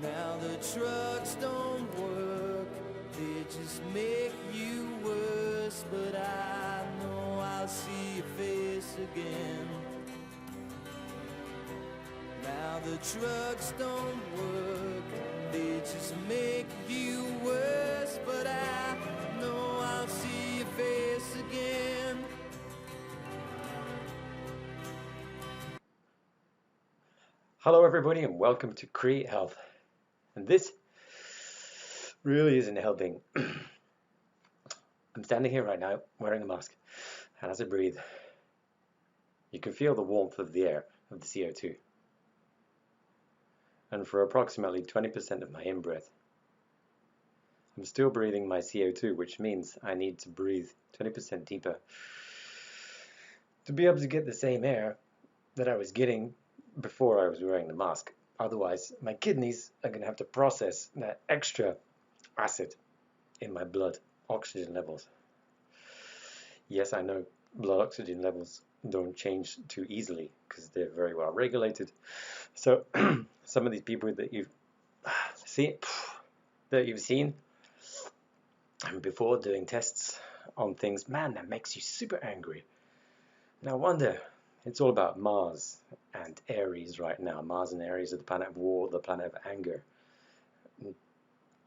Now the trucks don't work, they just make you worse. But I know I'll see your face again. Now the trucks don't work, they just make you worse. But I know I'll see your face again. Hello everybody and welcome to Create Health. And this really isn't helping. I'm standing here right now wearing a mask, and as I breathe, you can feel the warmth of the air, of the CO2. And for approximately 20% of my in-breath, I'm still breathing my CO2, which means I need to breathe 20% deeper to be able to get the same air that I was getting before I was wearing the mask. Otherwise, my kidneys are going to have to process that extra acid in my blood oxygen levels. Yes, I know blood oxygen levels don't change too easily because they're very well regulated. So some of these people that you've seen before doing tests on things, man, that makes you super angry. No wonder. It's all about Mars and Aries right now. Mars and Aries are the planet of war, the planet of anger.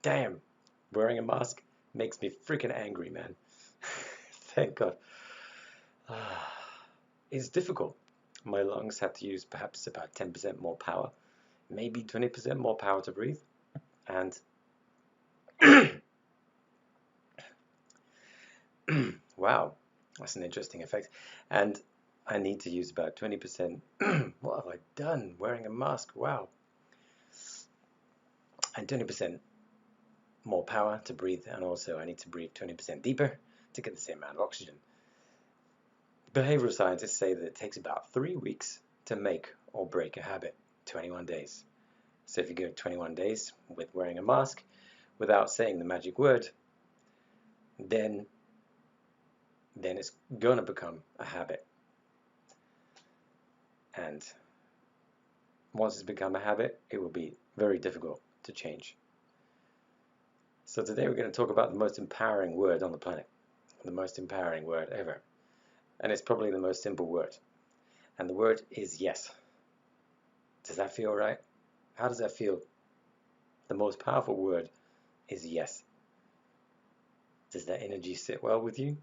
Damn, wearing a mask makes me freaking angry, man. Thank God. It's difficult. My lungs have to use perhaps about 10% more power, maybe 20% more power to breathe. And wow, that's an interesting effect. And I need to use about 20%. What have I done? Wearing a mask, wow. And 20% more power to breathe, and also I need to breathe 20% deeper to get the same amount of oxygen. Behavioral scientists say that it takes about 3 weeks to make or break a habit, 21 days. So if you go 21 days with wearing a mask without saying the magic word, then it's going to become a habit. And once it's become a habit, it will be very difficult to change. So today we're going to talk about the most empowering word on the planet, the most empowering word ever. And it's probably the most simple word. And the word is yes. Does that feel right? How does that feel? The most powerful word is yes. Does that energy sit well with you?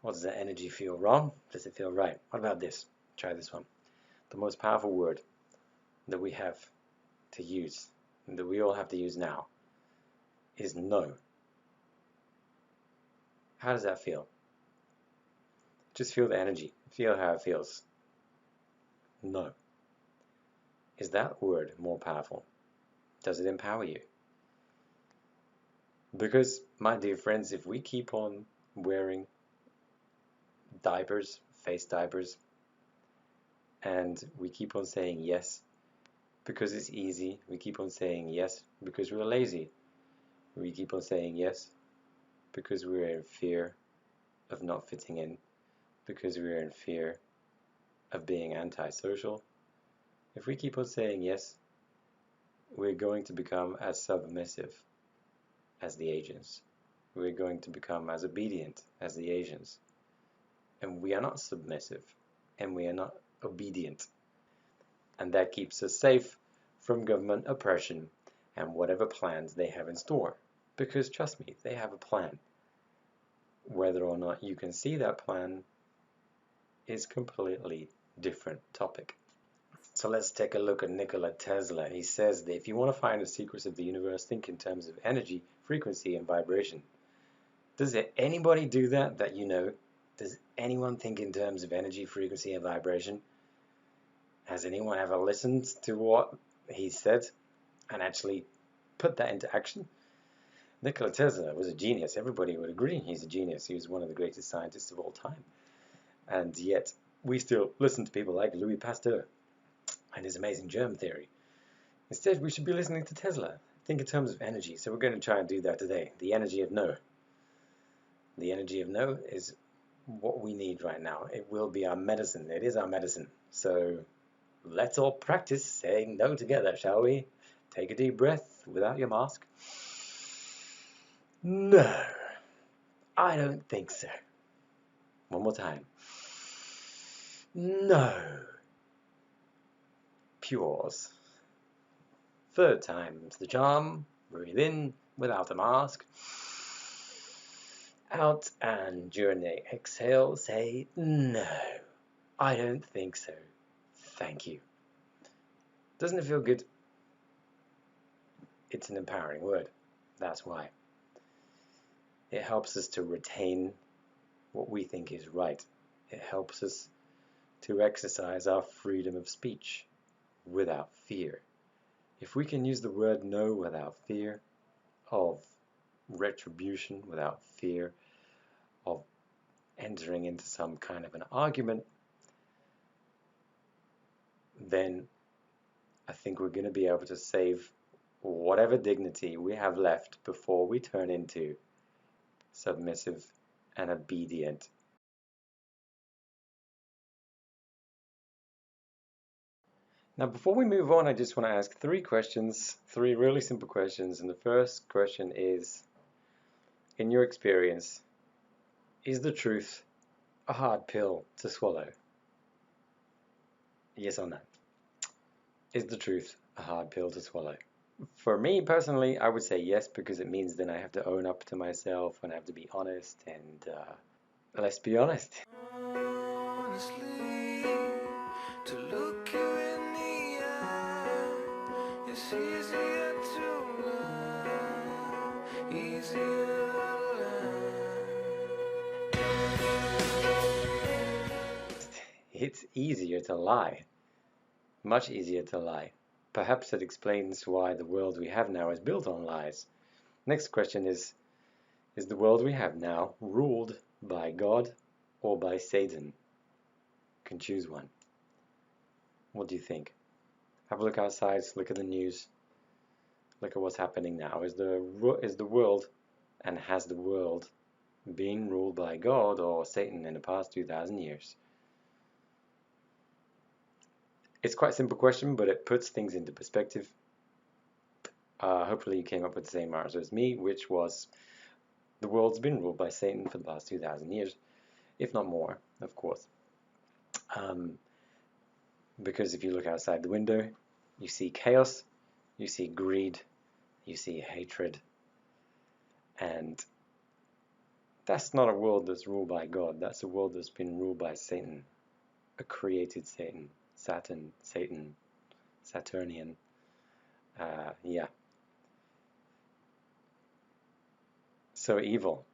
Or does that energy feel wrong? Does it feel right? What about this? Try this one. The most powerful word that we have to use, and that we all have to use now, is no. How does that feel? Just feel the energy. Feel how it feels. No. Is that word more powerful? Does it empower you? Because, my dear friends, if we keep on wearing diapers, face diapers, and we keep on saying yes because it's easy, we keep on saying yes because we're lazy, we keep on saying yes because we're in fear of not fitting in, because we're in fear of being antisocial. If we keep on saying yes, we're going to become as submissive as the Asians. We're going to become as obedient as the Asians. And we are not submissive, and we are not obedient. And that keeps us safe from government oppression and whatever plans they have in store. Because trust me, they have a plan. Whether or not you can see that plan is a completely different topic. So let's take a look at Nikola Tesla. He says that if you want to find the secrets of the universe, think in terms of energy, frequency, and vibration. Does anybody do that you know? Does anyone think in terms of energy, frequency, and vibration? Has anyone ever listened to what he said and actually put that into action? Nikola Tesla was a genius. Everybody would agree he's a genius. He was one of the greatest scientists of all time. And yet, we still listen to people like Louis Pasteur and his amazing germ theory. Instead, we should be listening to Tesla. Think in terms of energy. So we're going to try and do that today. The energy of no. The energy of no is what we need right now. It will be our medicine. It is our medicine. So let's all practice saying no together, shall we? Take a deep breath without your mask. No, I don't think so. One more time. No. Pause. Third time's the charm. Breathe in without a mask. Out, and during the exhale, say, no, I don't think so. Thank you. Doesn't it feel good? It's an empowering word. That's why. It helps us to retain what we think is right. It helps us to exercise our freedom of speech without fear. If we can use the word no without fear of retribution, without fear of entering into some kind of an argument, then I think we're going to be able to save whatever dignity we have left before we turn into submissive and obedient. Now, before we move on, I just want to ask three questions, three really simple questions. And the first question is, in your experience, is the truth a hard pill to swallow? Yes or no? Is the truth a hard pill to swallow? For me personally, I would say yes, because it means then I have to own up to myself and I have to be honest, and let's be honest. Honestly, to look you in the eye, it's easier to lie, easier to lie. It's easier to lie, much easier to lie. Perhaps it explains why the world we have now is built on lies. Next question is the world we have now ruled by God or by Satan? You can choose one. What do you think? Have a look outside, look at the news, look at what's happening now. Is the world, and has the world been ruled by God or Satan in the past 2,000 years? It's quite a simple question, but it puts things into perspective. Hopefully you came up with the same answer as me, which was the world's been ruled by Satan for the past 2,000 years, if not more, of course. Because if you look outside the window, you see chaos, you see greed, you see hatred, and that's not a world that's ruled by God. That's a world that's been ruled by Satan, a created Satan, Saturnian. Yeah. So evil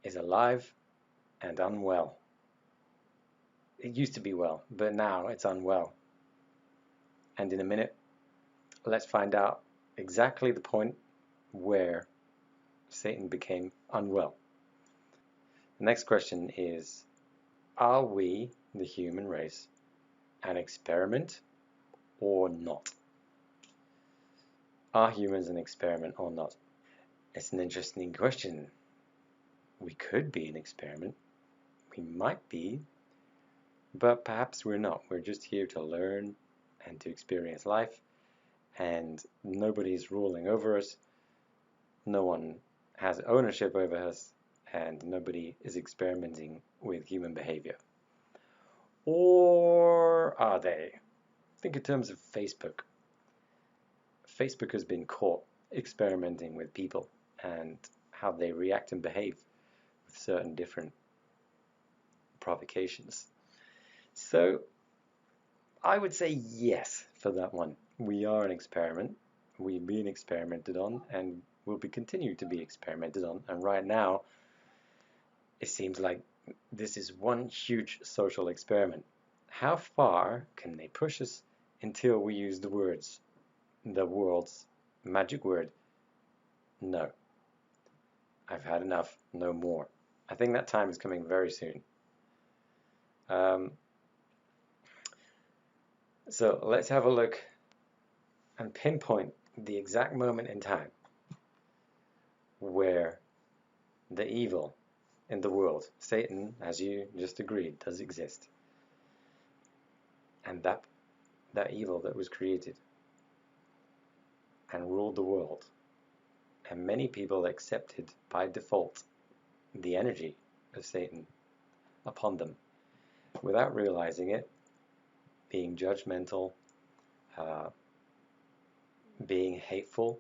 is alive and unwell. It used to be well, but now it's unwell. And in a minute, let's find out exactly the point where Satan became unwell. The next question is, are we, the human race, an experiment or not? Are humans an experiment or not? It's an interesting question. We could be an experiment. We might be, but perhaps we're not. We're just here to learn and to experience life, and nobody's ruling over us. No one has ownership over us, and nobody is experimenting with human behavior. Or are they? Think in terms of Facebook. Facebook has been caught experimenting with people and how they react and behave with certain different provocations. So I would say yes for that one. We are an experiment. We've been experimented on and will be continued to be experimented on. And right now, it seems like this is one huge social experiment. How far can they push us until we use the world's magic word, no? I've had enough, no more. I think that time is coming very soon. So let's have a look and pinpoint the exact moment in time where the evil in the world, Satan, as you just agreed, does exist. And that evil that was created and ruled the world. And many people accepted by default the energy of Satan upon them without realizing it, being judgmental, being hateful,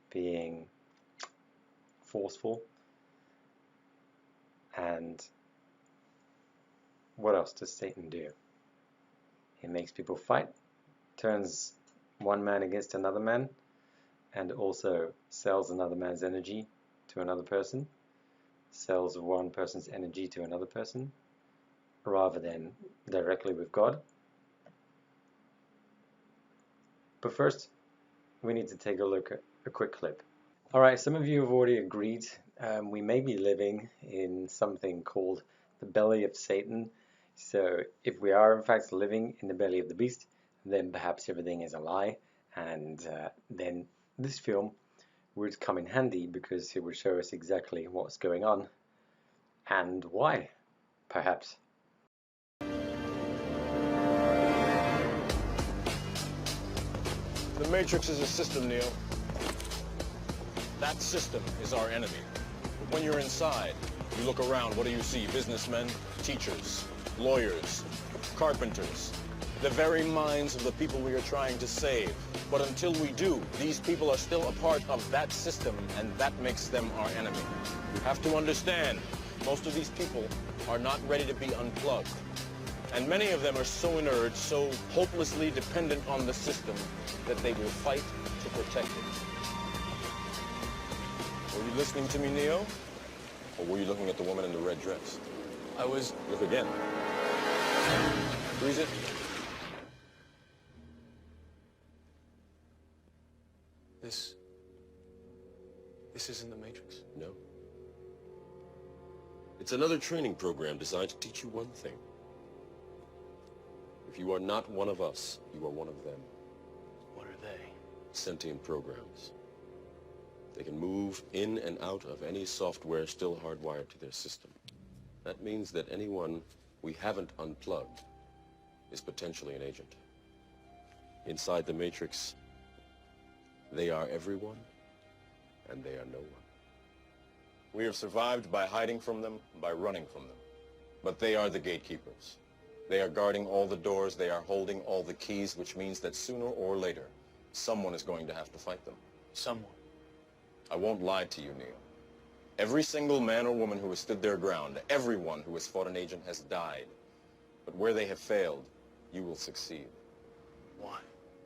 being forceful, and what else does Satan do? He makes people fight, turns one man against another man, and also sells another man's energy to another person, sells one person's energy to another person, rather than directly with God. But first, we need to take a look at a quick clip. Alright, some of you have already agreed we may be living in something called the belly of Satan. So if we are in fact living in the belly of the beast, then perhaps everything is a lie, and then this film would come in handy because it would show us exactly what's going on and why, perhaps. The Matrix is a system, Neo. That system is our enemy. But when you're inside, you look around, what do you see? Businessmen, teachers, lawyers, carpenters, the very minds of the people we are trying to save. But until we do, these people are still a part of that system, and that makes them our enemy. You have to understand, most of these people are not ready to be unplugged. And many of them are so inert, so hopelessly dependent on the system, that they will fight to protect it. Were you listening to me, Neo? Or were you looking at the woman in the red dress? I was... Look again. Freeze it. This isn't the Matrix. No. It's another training program designed to teach you one thing. If you are not one of us, you are one of them. What are they? Sentient programs. They can move in and out of any software still hardwired to their system. That means that anyone we haven't unplugged is potentially an agent. Inside the Matrix, they are everyone, and they are no one. We have survived by hiding from them, by running from them. But they are the gatekeepers. They are guarding all the doors, they are holding all the keys, which means that sooner or later, someone is going to have to fight them. Someone. I won't lie to you, Neo. Every single man or woman who has stood their ground, everyone who has fought an agent has died. But where they have failed, you will succeed. Why?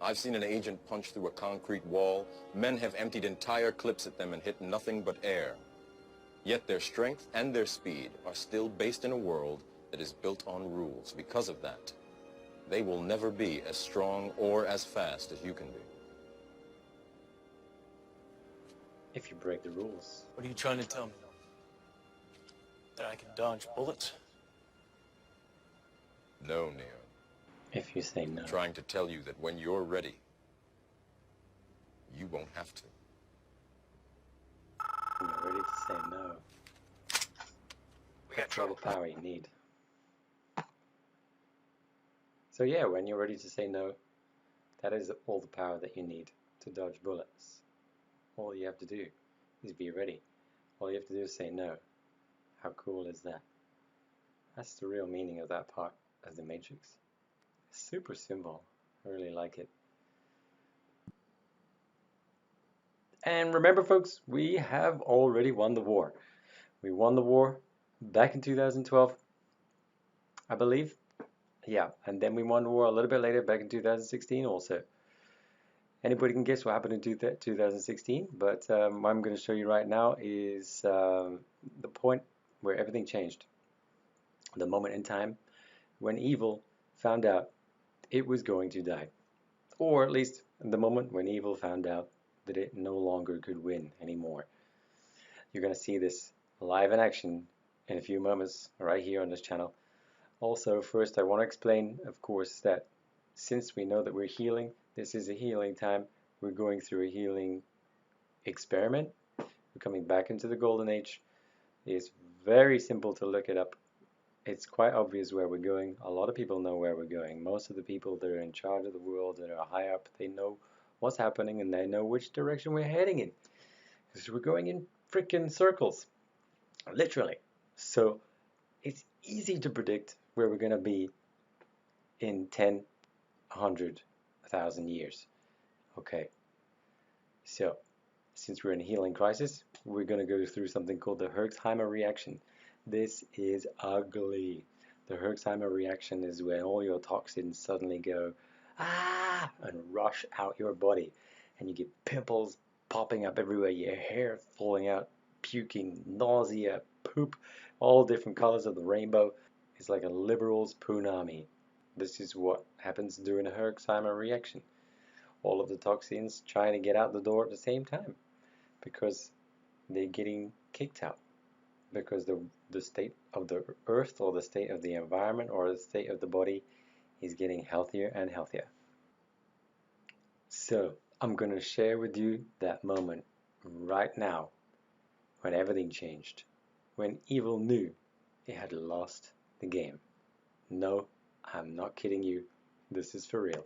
I've seen an agent punch through a concrete wall. Men have emptied entire clips at them and hit nothing but air. Yet their strength and their speed are still based in a world that is built on rules. Because of that, they will never be as strong or as fast as you can be. If you break the rules. What are you trying to tell me? That I can dodge bullets? No, Neo. If you say no. I'm trying to tell you that when you're ready, you won't have to. When you're ready to say no. We got That's all trouble. the power you need. So yeah, when you're ready to say no, that is all the power that you need to dodge bullets. All you have to do is be ready. All you have to do is say no. How cool is that? That's the real meaning of that part of the Matrix. Super simple. I really like it. And remember, folks, we have already won the war. We won the war back in 2012, I believe. Yeah, and then we won the war a little bit later, back in 2016 also. Anybody can guess what happened in 2016, but what I'm going to show you right now is the point where everything changed. The moment in time when evil found out it was going to die. Or at least the moment when evil found out that it no longer could win anymore. You're going to see this live in action in a few moments right here on this channel. Also, first I want to explain, of course, that since we know that we're healing, this is a healing time. We're going through a healing experiment. We're coming back into the golden age. It's very simple to look it up. It's quite obvious where we're going. A lot of people know where we're going. Most of the people that are in charge of the world, that are high up, they know what's happening and they know which direction we're heading in. Because we're going in freaking circles, literally. So it's easy to predict where we're going to be in 10, 100, 1,000 years. Okay, so since we're in a healing crisis, we're going to go through something called the Herxheimer reaction. This is ugly. The Herxheimer reaction is when all your toxins suddenly go ah and rush out your body, and you get pimples popping up everywhere, your hair falling out, puking, nausea, poop, all different colors of the rainbow. It's like a liberal's punami. This is what happens during a Herxheimer reaction. All of the toxins trying to get out the door at the same time because they're getting kicked out, because the state of the earth or the state of the environment or the state of the body is getting healthier and healthier. So I'm going to share with you that moment right now when everything changed, when evil knew it had lost the game. No, I'm not kidding you. This is for real.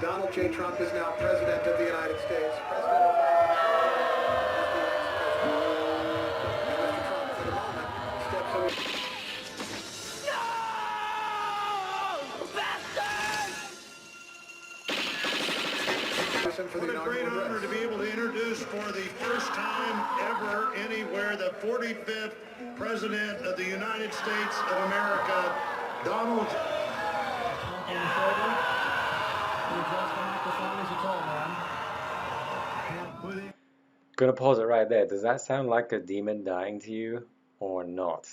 Donald J. Trump is now President of the United States. President Obama is the ex-president. And Mr. Trump, for the moment, steps away. What a great honor to be able to introduce for the first time ever anywhere the 45th President of the United States of America, Donald. Gonna pause it right there. Does that sound like a demon dying to you or not?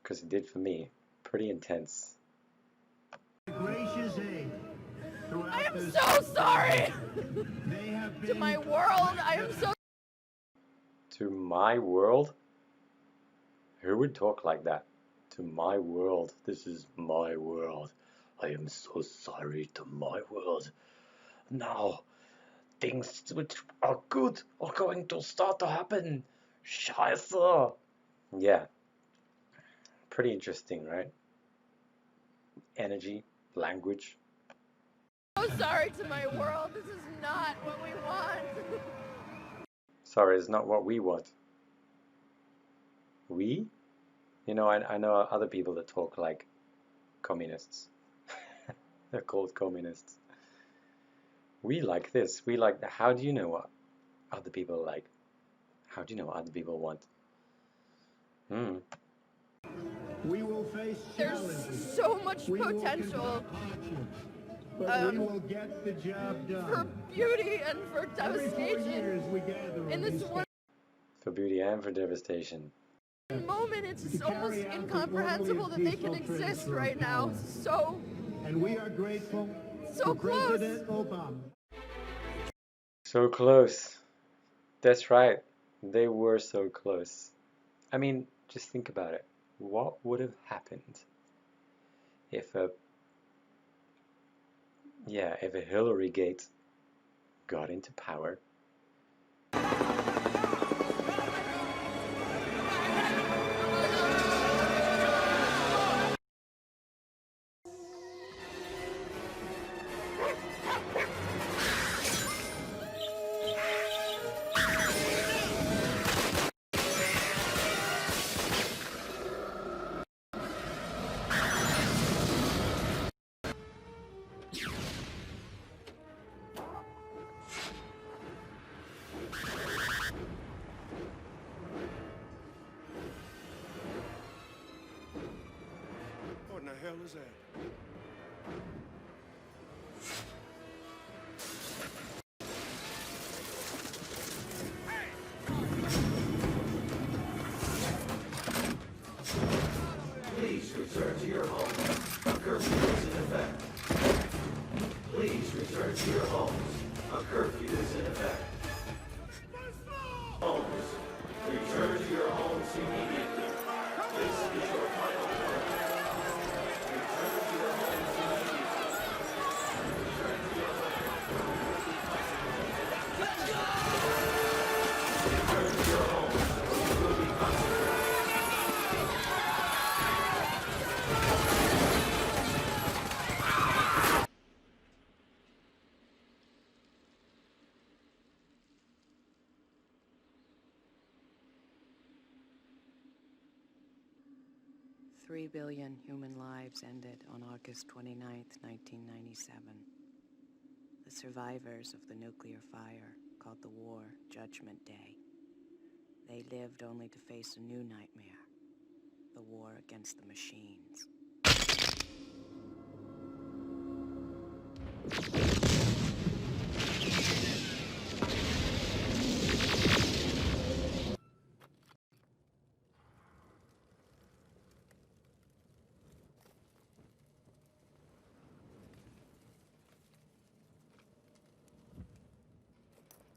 Because it did for me. Pretty intense. Gracious aid. I am so sorry to my world. I am so. To my world? Who would talk like that? To my world. This is my world. I am so sorry to my world. Now, things which are good are going to start to happen. Scheiße. Yeah. Pretty interesting, right? Energy, language. So sorry to my world. This is not what we want. Sorry, it's not what we want. We? You know, I know other people that talk like communists. They're called communists. We like this. We like that. How do you know what other people like? How do you know what other people want? We will face challenges. There's so much potential we will get the job done. for beauty and for devastation in this one For beauty and for devastation. moment. It's almost incomprehensible that they can exist right now. So And we are grateful So to close. President Obama. So close. That's right. They were so close. I mean, just think about it. What would have happened if a Hilary Gate got into power? What in the hell is that? Please return to your home. A curfew is in effect. Please return to your homes. A curfew is in effect. Homes. Return to your homes immediately. This is your final warning. Return to your homes immediately. Return to your homes. Let's go! Return to your homes. You will be consequences. 3 billion human lives ended on August 29th, 1997. The survivors of the nuclear fire called the war Judgment Day. They lived only to face a new nightmare, the war against the machines.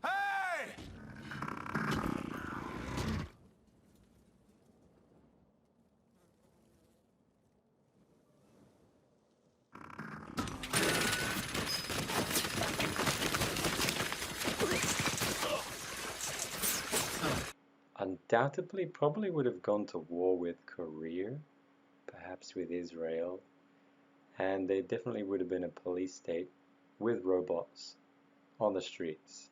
Hey! Undoubtedly, probably would have gone to war with Korea, perhaps with Israel, and they definitely would have been a police state with robots on the streets,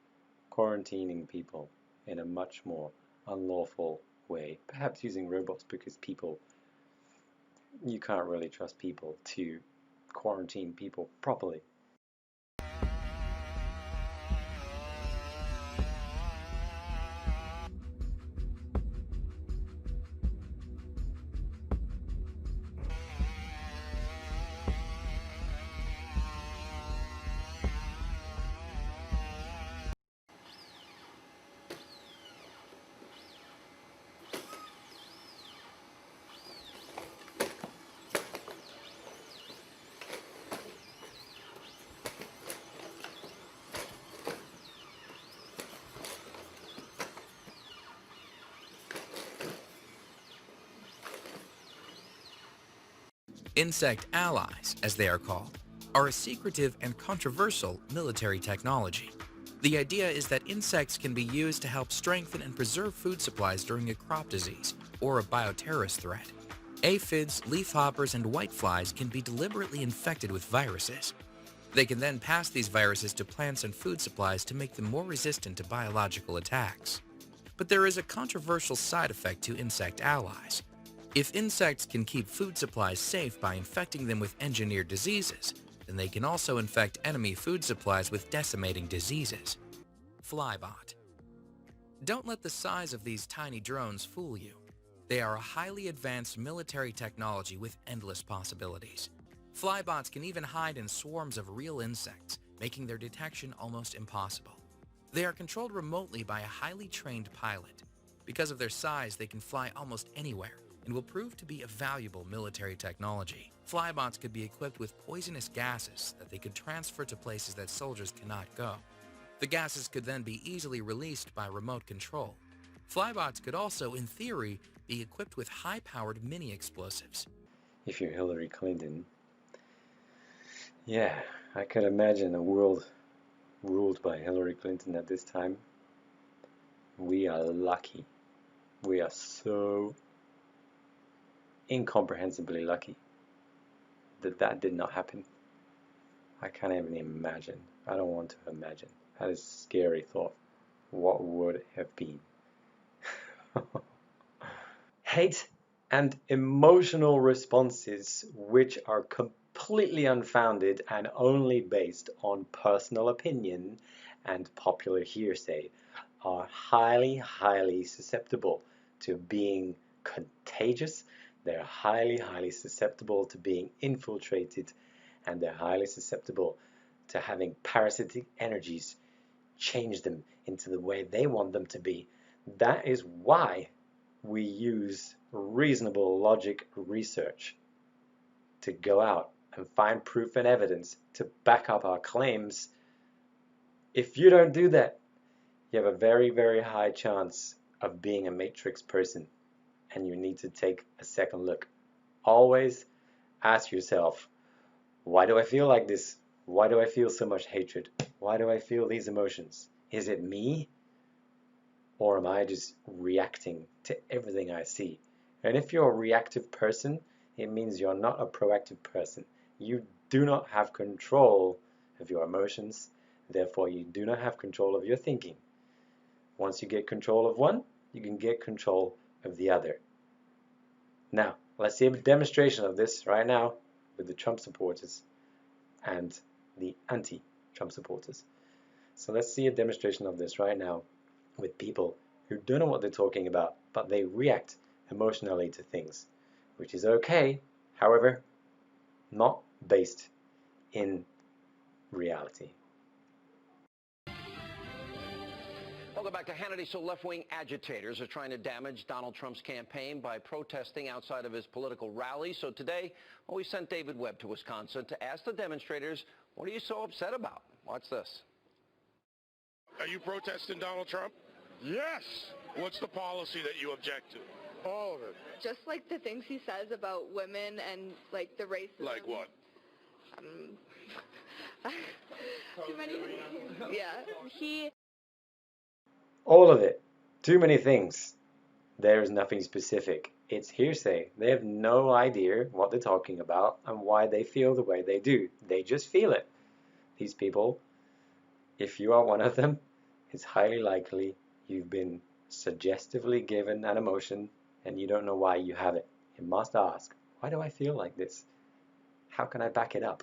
quarantining people in a much more unlawful way. Perhaps using robots because people, you can't really trust people to quarantine people properly. Insect allies, as they are called, are a secretive and controversial military technology. The idea is that insects can be used to help strengthen and preserve food supplies during a crop disease or a bioterrorist threat. Aphids, leafhoppers, and whiteflies can be deliberately infected with viruses. They can then pass these viruses to plants and food supplies to make them more resistant to biological attacks. But there is a controversial side effect to insect allies. If insects can keep food supplies safe by infecting them with engineered diseases, then they can also infect enemy food supplies with decimating diseases. Flybot. Don't let the size of these tiny drones fool you. They are a highly advanced military technology with endless possibilities. Flybots can even hide in swarms of real insects, making their detection almost impossible. They are controlled remotely by a highly trained pilot. Because of their size, they can fly almost anywhere and will prove to be a valuable military technology. Flybots could be equipped with poisonous gases that they could transfer to places that soldiers cannot go. The gases could then be easily released by remote control. Flybots could also, in theory, be equipped with high-powered mini-explosives. If you're Hillary Clinton, yeah, I could imagine a world ruled by Hillary Clinton at this time. We are lucky. We are so incomprehensibly lucky that that did not happen. I can't even imagine. I don't want to imagine. That is a scary thought. What would it have been? Hate and emotional responses which are completely unfounded and only based on personal opinion and popular hearsay are highly, highly susceptible to being contagious. They're highly, highly susceptible to being infiltrated, and they're highly susceptible to having parasitic energies change them into the way they want them to be. That is why we use reasonable logic research to go out and find proof and evidence to back up our claims. If you don't do that, you have a very, very high chance of being a matrix person, and you need to take a second look. Always ask yourself, why do I feel like this? Why do I feel so much hatred? Why do I feel these emotions? Is it me? Or am I just reacting to everything I see? And if you're a reactive person, it means you're not a proactive person. You do not have control of your emotions, therefore you do not have control of your thinking. Once you get control of one, you can get control of the other. Now, Let's see a demonstration of this right now with the Trump supporters and the anti-Trump supporters. So let's see a demonstration of this right now with people who don't know what they're talking about, but they react emotionally to things, which is okay, however, not based in reality. Welcome back to Hannity. So left-wing agitators are trying to damage Donald Trump's campaign by protesting outside of his political rally. So today, we sent David Webb to Wisconsin to ask the demonstrators, what are you so upset about? Watch this. Are you protesting Donald Trump? Yes. What's the policy that you object to? All of it. Just like the things he says about women and like the racism. Like what? Too many things. Yeah. All of it. Too many things. There is nothing specific. It's hearsay. They have no idea what they're talking about and why they feel the way they do. They just feel it. These people, if you are one of them, it's highly likely you've been suggestively given an emotion and you don't know why you have it. You must ask, why do I feel like this? How can I back it up?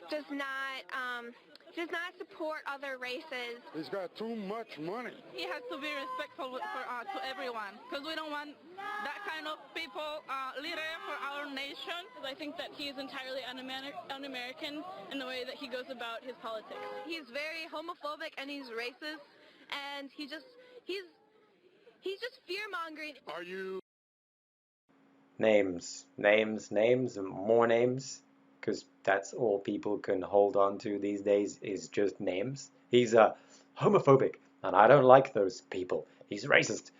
Does not support other races. He's got too much money. He has to be respectful to everyone, because we don't want that kind of people leader for our nation. I think that he is entirely un-American in the way that he goes about his politics. He's very homophobic and he's racist, and he's just fear-mongering. Are you? Names, and more names, because that's all people can hold on to these days is just names. He's homophobic, and I don't like those people. He's racist,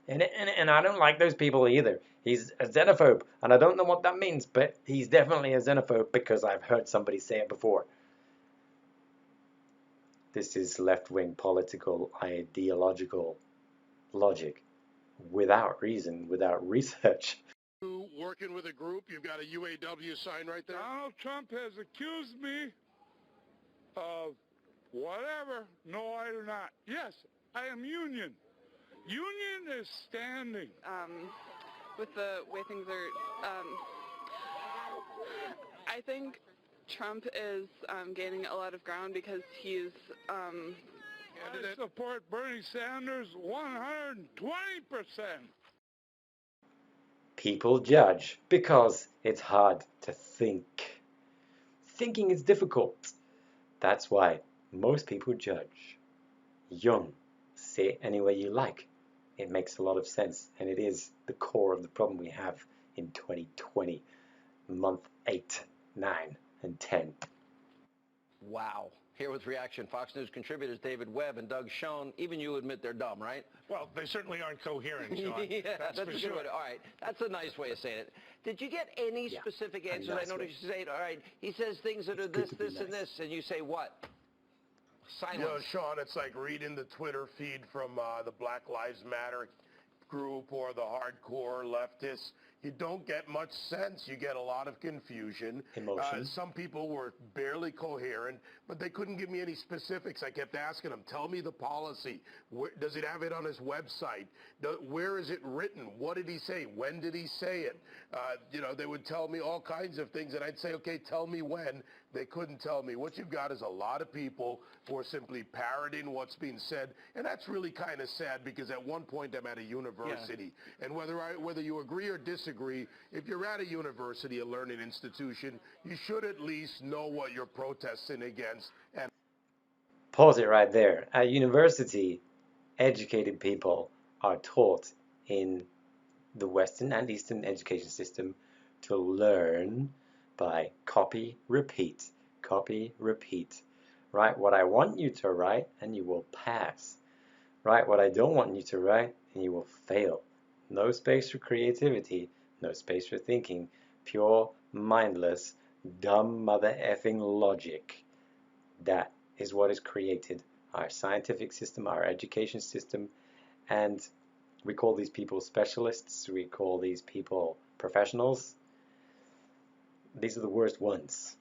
and I don't like those people either. He's a xenophobe, and I don't know what that means, but he's definitely a xenophobe because I've heard somebody say it before. This is left-wing political, ideological logic without reason, without research. Working with a group, you've got a UAW sign right there. Donald Trump has accused me of whatever. No, I do not. Yes, I am union. Union is standing. With the way things are, I think Trump is gaining a lot of ground because he's I support Bernie Sanders 120%. People judge because it's hard to think. Thinking is difficult. That's why most people judge. Young, say it any way you like. It makes a lot of sense, and it is the core of the problem we have in 2020, month 8, 9, and 10. Wow. Here with reaction, Fox News contributors David Webb and Doug Schoen. Even you admit they're dumb, right? Well, they certainly aren't coherent, Sean. Yeah, that's for a sure. good way. All right, that's a nice way of saying it. Did you get any specific answers? nice I noticed you say, all right, he says things that are this, and this, and you say what? Silence. You know, Sean, it's like reading the Twitter feed from the Black Lives Matter group or the hardcore leftists. You don't get much sense. You get a lot of confusion. Emotion. Some people were barely coherent, but they couldn't give me any specifics. I kept asking them, tell me the policy. Does it have it on his website? Where is it written? What did he say? When did he say it? You know, they would tell me all kinds of things, and I'd say, okay, tell me when. They couldn't tell me. What you've got is a lot of people who are simply parroting what's being said, and that's really kind of sad because at one point I'm at a university, and whether you agree or disagree, if you're at a university, a learning institution, you should at least know what you're protesting against. And Pause it right there. At university, educated people are taught in the Western and Eastern education system to learn by copy, repeat, write what I want you to write and you will pass. Write what I don't want you to write and you will fail. No space for creativity, no space for thinking, pure, mindless, dumb mother effing logic. That is what has created our scientific system, our education system, and we call these people specialists, we call these people professionals. These are the worst ones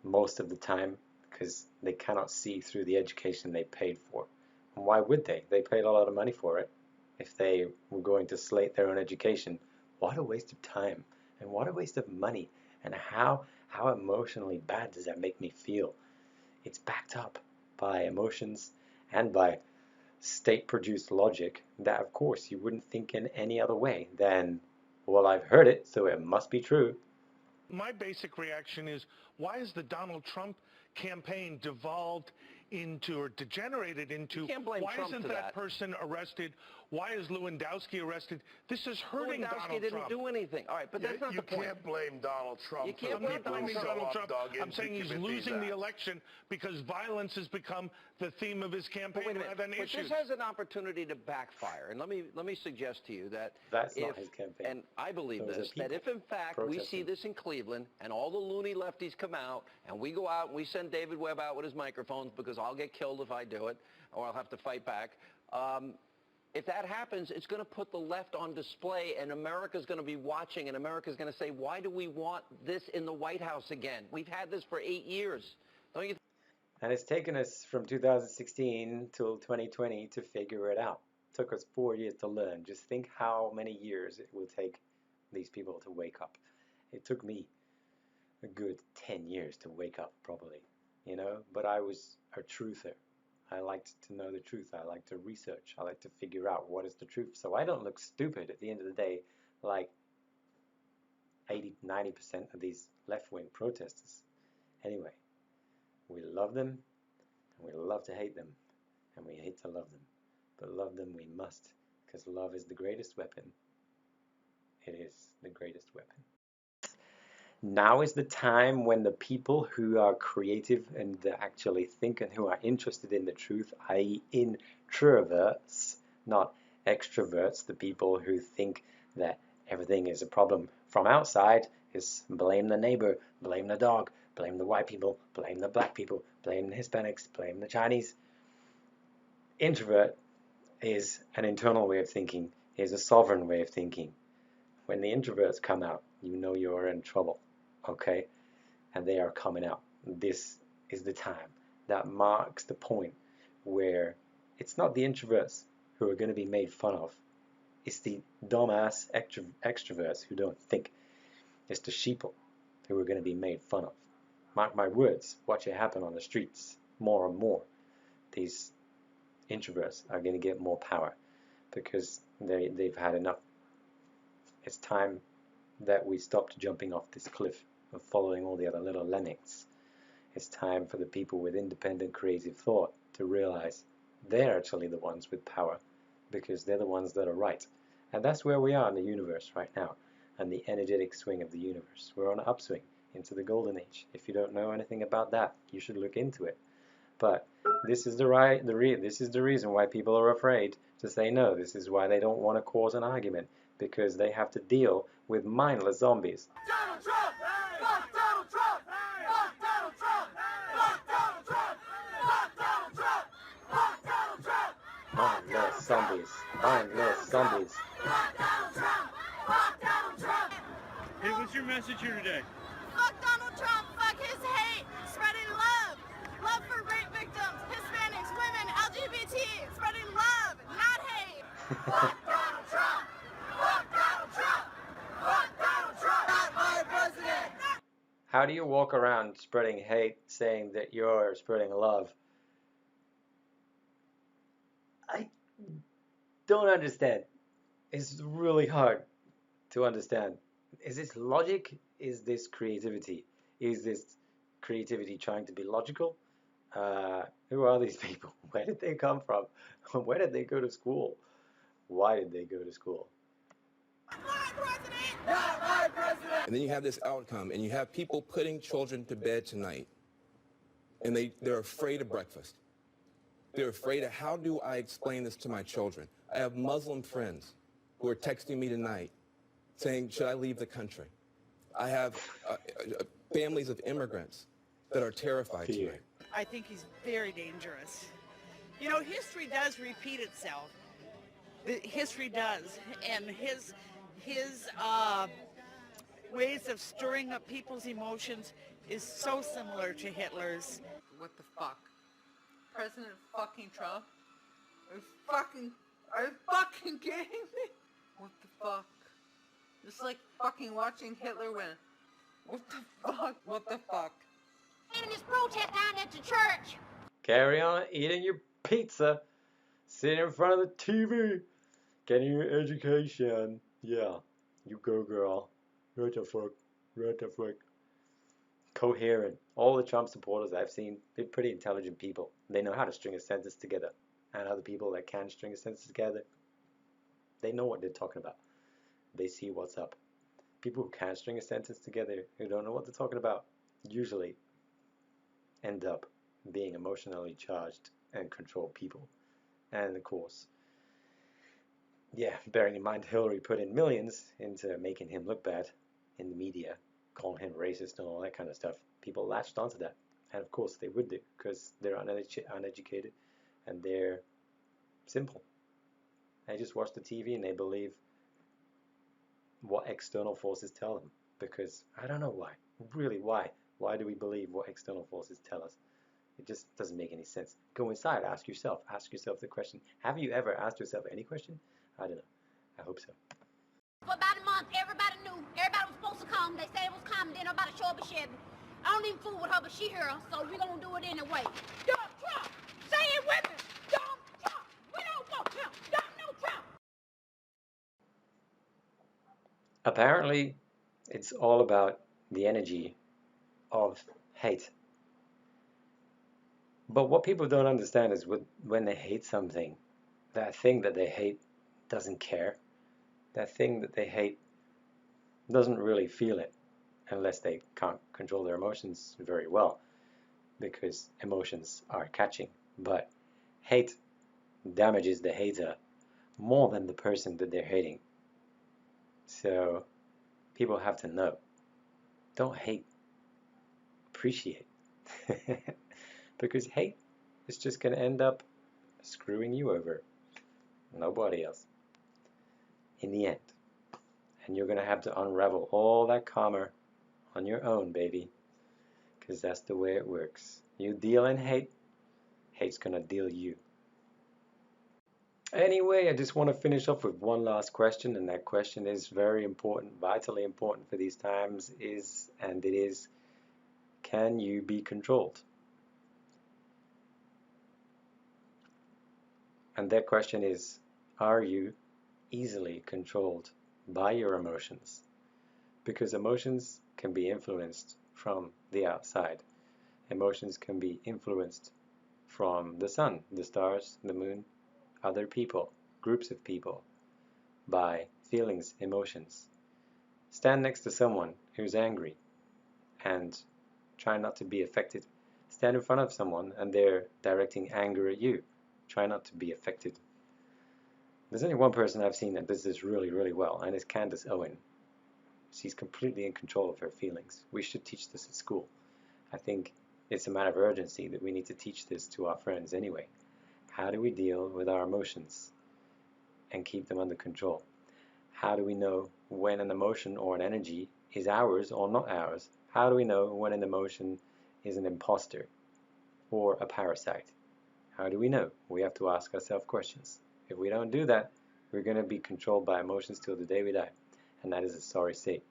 most of the time because they cannot see through the education they paid for. And why would they? They paid a lot of money for it. If they were going to slate their own education, what a waste of time And what a waste of money. And how emotionally bad does that make me feel? It's backed up by emotions and by state-produced logic that, of course, you wouldn't think in any other way than, well, I've heard it, so it must be true. My basic reaction is, why is the Donald Trump campaign devolved into or degenerated into, You can't blame why Trump isn't for that that. person arrested? Why is Lewandowski arrested? This is hurting Lewandowski Donald didn't Trump. do anything. All right, but that's not you the point. can't blame Donald Trump. You can't for the blame people who Donald show Trump. up, Doug, I'm and saying he's commit these losing the acts. election because violence has become the theme of his campaign But wait a minute. rather than But issues. this has an opportunity to backfire. And let me suggest to you that That's if, not his campaign. and I believe Those are this, that people if in fact we see protesting. this in Cleveland and all the loony lefties come out and we go out and we send David Webb out with his microphones because I'll get killed if I do it or I'll have to fight back. If that happens, it's going to put the left on display, and America's going to be watching, and America's going to say, why do we want this in the White House again? We've had this for 8 years. Don't you? And it's taken us from 2016 till 2020 to figure it out. It took us 4 years to learn. Just think how many years it will take these people to wake up. It took me a good 10 years to wake up, probably, you know, but I was a truther. I liked to know the truth. I like to research. I like to figure out what is the truth. So I don't look stupid at the end of the day like 80-90% of these left-wing protesters. Anyway, we love them, and we love to hate them, and we hate to love them. But love them we must, because love is the greatest weapon. It is the greatest weapon. Now is the time when the people who are creative and actually think and who are interested in the truth, i.e. introverts, not extroverts, the people who think that everything is a problem from outside, is blame the neighbor, blame the dog, blame the white people, blame the black people, blame the Hispanics, blame the Chinese. Introvert is an internal way of thinking, is a sovereign way of thinking. When the introverts come out, you know you're in trouble. Okay, and they are coming out. This is the time that marks the point where it's not the introverts who are going to be made fun of. It's the dumbass extroverts who don't think. It's the sheeple who are going to be made fun of. Mark my words, watch it happen on the streets more and more. These introverts are going to get more power because they've had enough. It's time that we stopped jumping off this cliff and following all the other little lemmings. It's time for the people with independent creative thought to realize they're actually the ones with power because they're the ones that are right. And that's where we are in the universe right now, and the energetic swing of the universe. We're on an upswing into the golden age. If you don't know anything about that, you should look into it. But this is this is the reason why people are afraid to say no. This is why they don't want to cause an argument, because they have to deal with mindless zombies. Donald Trump! Fuck Donald Trump! Fuck Donald Trump! Fuck Donald Trump! Fuck Donald Trump! Fuck Donald Trump! Mindless zombies. Mindless zombies. Fuck Donald Trump! Fuck Donald Trump! Hey, what's your message here today? Fuck Donald Trump! Fuck his hate! Spreading love! Love for rape victims, Hispanics, women, LGBT! Spreading love, not hate! Fuck Donald Trump! Fuck Donald Trump! Fuck Donald Trump! Not my president! How do you walk around spreading hate, saying that you're spreading love? I don't understand. It's really hard to understand. Is this logic? Is this creativity? Is this creativity trying to be logical? Who are these people? Where did they come from? Where did they go to school? Why did they go to school? Not my president! And then you have this outcome, and you have people putting children to bed tonight, and they're afraid of breakfast. They're afraid of, how do I explain this to my children? I have Muslim friends who are texting me tonight saying, should I leave the country? I have families of immigrants that are terrified tonight. I think he's very dangerous. You know, history does repeat itself. History does, and his ways of stirring up people's emotions is so similar to Hitler's. What the fuck? President fucking Trump? Are you fucking kidding me? What the fuck? It's like fucking watching Hitler win. What the fuck? What the fuck? And this protest down at the church. Carry on eating your pizza, sitting in front of the TV, getting your education. Yeah, you go, girl. What the fuck? What the fuck? Coherent. All the Trump supporters I've seen, they're pretty intelligent people. They know how to string a sentence together. And other people that can string a sentence together, they know what they're talking about. They see what's up. People who can't string a sentence together, who don't know what they're talking about, usually end up being emotionally charged and control people. And of course, yeah, bearing in mind Hillary put in millions into making him look bad in the media, calling him racist and all that kind of stuff. People latched onto that. And of course they would do, because they're uneducated and they're simple. They just watch the TV and they believe what external forces tell them. Because I don't know why. Really, why? Why do we believe what external forces tell us? It just doesn't make any sense. Go inside, ask yourself the question. Have you ever asked yourself any question? I don't know. I hope so. For about a month, everybody knew. Everybody was supposed to come. They said it was coming. Then nobody show up and shit. I don't even fool with her, but she here, so we gonna do it anyway. Dump Trump! Say it with me! Dump Trump! We don't want him! Dump no Trump! Apparently, it's all about the energy of hate. But what people don't understand is when they hate something, that thing that they hate doesn't care. That thing that they hate doesn't really feel it, unless they can't control their emotions very well, because emotions are catching. But hate damages the hater more than the person that they're hating. So people have to know. Don't hate. Appreciate. Because hate is just going to end up screwing you over. Nobody else. In the end. And you're going to have to unravel all that karma on your own, baby. Because that's the way it works. You deal in hate, hate's going to deal you. Anyway, I just want to finish off with one last question, and that question is very important, vitally important for these times, and it is, can you be controlled? And that question is, are you easily controlled by your emotions? Because emotions can be influenced from the outside. Emotions can be influenced from the sun, the stars, the moon, other people, groups of people, by feelings, emotions. Stand next to someone who's angry and try not to be affected. Stand in front of someone and they're directing anger at you. Try not to be affected. There's only one person I've seen that does this really, really well, and it's Candace Owen. She's completely in control of her feelings. We should teach this at school. I think it's a matter of urgency that we need to teach this to our friends anyway. How do we deal with our emotions and keep them under control? How do we know when an emotion or an energy is ours or not ours? How do we know when an emotion is an imposter or a parasite? How do we know? We have to ask ourselves questions. If we don't do that, we're going to be controlled by emotions till the day we die. And that is a sorry state.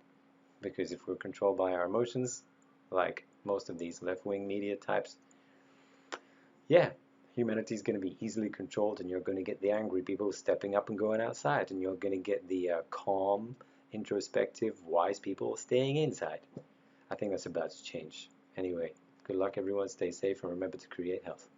Because if we're controlled by our emotions, like most of these left-wing media types, yeah, humanity is going to be easily controlled, and you're going to get the angry people stepping up and going outside, and you're going to get the calm, introspective, wise people staying inside. I think that's about to change. Anyway, good luck everyone, stay safe, and remember to create health.